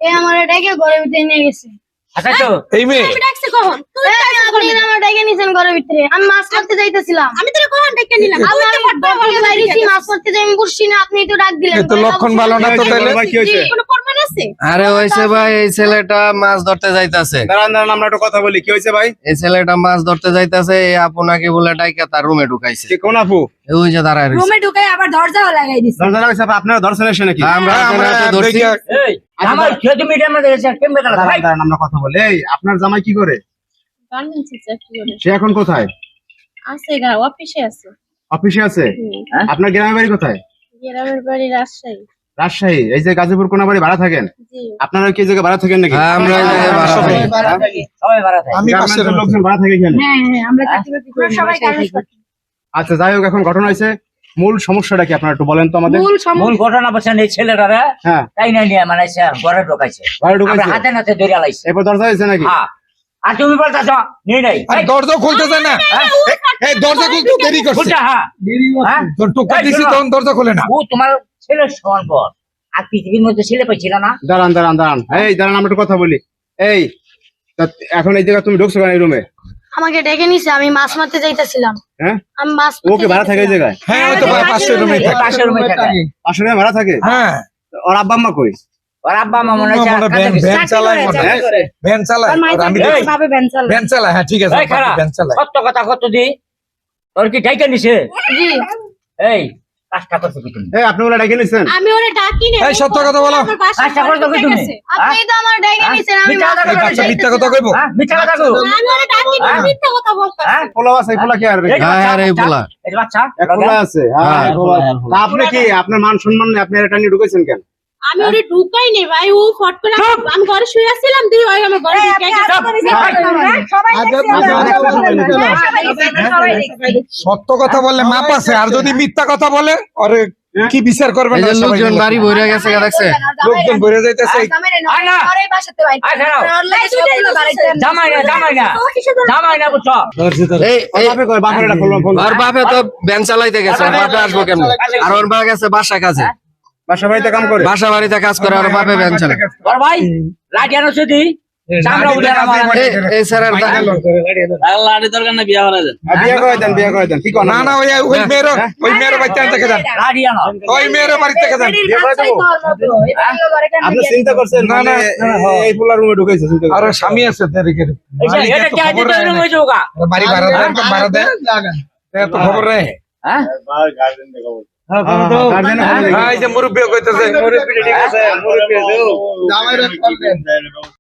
এ আমার এটাকে ঘরের ভিতরে নিয়ে গেছে। আচ্ছা তো এই মেয়ে আমি ডাকছি কখন? আপনি আমার ডাকে নিছেন ঘরের ভিতরে। আমি মাছ মারতে যাইতেছিলাম। আমি তোরে কখন ডাকে নিলাম? আমি বড় বাইরেছি মাছ মারতে যাই আমি বুঝছি না আপনি তো ডাক দিলেন। এ তো লক্ষণ ভালো না তো তাহলে। কি হয়েছে? কোনো প্রমাণ আছে? আরে হয়েছে ভাই, এই ছেলেটা মাছ ধরতে যাইতাছে। দাঁড়ান দাঁড়ান, আমরা একটু কথা বলি। কি হয়েছে ভাই? এই ছেলেটা মাছ ধরতে যাইতাছে, এই আপনাকে বলে ডাইকা তার রুমে ঢুকাইছে। কে কোন আপু? ওই যে দাঁড়ায় রয়েছে। রুমে ঢুকাই আবার দরজাও লাগাই দিছে। দরজা লাগাইছে আপু, আপনারা দর্শন এসে নাকি? আমরা আমরা এখানে ধরছি। দেখি এই আমার খেতে মিটার মধ্যে এসে কেমনে গেল দাঁড়ান ভাই? দাঁড়ান, আমরা কথা বলি। এই আপনার জামাই কি করে? গার্মেন্টসে চাকরি করে। সে এখন কোথায়? আছে অফিসে আছে। অফিসে আছে? আপনার গ্রামের বাড়ি কোথায়? গ্রামের বাড়ি রাজশাহী। রাজশাহী। এই যে গাজীপুর কোন বাড়ি ভাড়া থাকেন? জি। আপনারা কি এই জায়গায় ভাড়া থাকেন নাকি? হ্যাঁ, আমরা এই জায়গায় ভাড়া থাকি। সবাই ভাড়া থাকে। আমি পাশের গার্মেন্টসের লোকজন ভাড়া থাকে এখানে? হ্যাঁ হ্যাঁ আমরা চাকরি বাকরি করি সবাই গার্মেন্টস করি। আচ্ছা যাই হোক, এখন ঘটনা হয়েছে, মূল সমস্যাটা কি আপনারা একটু বলেন তো আমাদের। মূল ঘটনা বলছেন এই ছেলেটারে হ্যাঁ, তাই না নিয়ে মানে ঘরে ঢোকাইছে। ঘরে আমরা ঢুকাইছে, হাতে নাতে ধরে আলাইছে। এরপর দরজা হয়েছে নাকি? হ্যাঁ আর তুমি বলতেছ নিয়ে নাই আর দরজা খুলতে যায় না। এই দরজা খুলতে দেরি করছে। কোনটা? হ্যাঁ হ্যাঁ তোর টোকা এই দিছি শোনো। তখন দরজা খোলে না। ও তোমার ছেলের সম্পদ আর পৃথিবীর মধ্যে ছেলে পাইছিল না। দাঁড়ান দাঁড়ান দাঁড়ান, এই দাঁড়ান, আমরা একটু কথা বলি। এই তা এখন এই জায়গায় তুমি ঢুকছো কেন এই রুমে? আমাকে ডেকে নিছে আমি মাছ মারতে যাইতেছিলাম। হ্যাঁ, আমি মাছ ও কি ভাড়া থাকে এই জায়গায়? হ্যাঁ ওই তো পাশের রুমে এই পাশের রুমে থাকে। 500 টাকা ভাড়া থাকে? হ্যাঁ ওর আব্বা আম্মা কই? ওর আব্বা মা মনে হচ্ছে মনে ভ্যান ভ্যান চালায় মনে হয়। ভ্যান চালায় আর আমি দেখি ভাবে বেঞ্চাল। ভ্যান চালায়। হ্যাঁ ঠিক আছে, এই খারাপ। ভ্যান চালায়। সত্য কথা কত দি তোর কি ডাইকা নিছে? জি এই কাজটা করছো কি তুমি? এই আপনি ওরা ডেকে নিছেন? আমি ওরে ডাকি না। এই সত্য কথা বলো। কাজটা করছো কি তুমি? আপনি তো আমার ডেকে নিছেন আমি মিথ্যা কথা এই বলছো? বাচ্চা মিথ্যা কথা কইবো। হ্যাঁ মিথ্যা কথা কও। আমি ওরে ডাকি না মিথ্যা কথা বলতাম। হ্যাঁ পোলা আছে, পোলা কি আর? এই যে হ্যাঁ, বাচ্চা, আর এই বাচ্চা। পোলা। এই যে বাচ্চা এক পোলা আছে। হ্যাঁ, হ্যাঁ, এক পোলা। তা আপনি কি আপনার মান সম্মান নেই, আপনি এটা নিয়ে ঢুকেছেন কেন? আমি ওরে ঢুকাই নি ভাই ও ফট করে আমি ঘরে শুয়ে আছিলাম দিয়ে ওই আমার ঘরে ঢুকে গেছে। সত্য কথা বললে মাপ আছে, আর যদি মিথ্যা কথা বলে ওরে কি বিচার করবেন? এই যে লোকজন বাড়ি ভরে গেছে দেখছে। লোকজন ভরে যাইতেছে। আয় না। আয় খারাপ। জামাই না জামাই না জামাই না বুঝছো? এই ওর বাপে কই? বাপের এটা ফোন ফোন। ওর বাপে তো ভ্যান চালাইতে গেছে, ওর বাপে আসবো কেমন? আর ওর বাবা গেছে বাসা কাজে, বাসা বাড়িতে কাম করে? বাসা বাড়িতে কাজ করে, ওর বাপে ভ্যান চালায়। ওর ভাই লাঠিয়ানো যদি চামড়া উঠে আমার এই স্যারের আর বিয়ে করে দেন, বিয়ে করে দেন। কি কোন? না না, ওই মেয়ের বাড়িতে থেকে যান। লাঠিয়ানো ওই মেয়ের বাড়ি থেকে যান। আপনি চিন্তা করছেন? না, না, এই পোলা রুমে ঢুকেছে, চিন্তা আর করছেন? ওর স্বামী আছে এদিকে। এটা কি আজ তো এরকম হয়েছে ওগা? বাড়ি ভাড়া দেন, ভাড়া দেন। এত খবর রে। হ্যাঁ গার্জেনে ফোন দিয়েছে। এই যে মুরব্বী কইতেছে।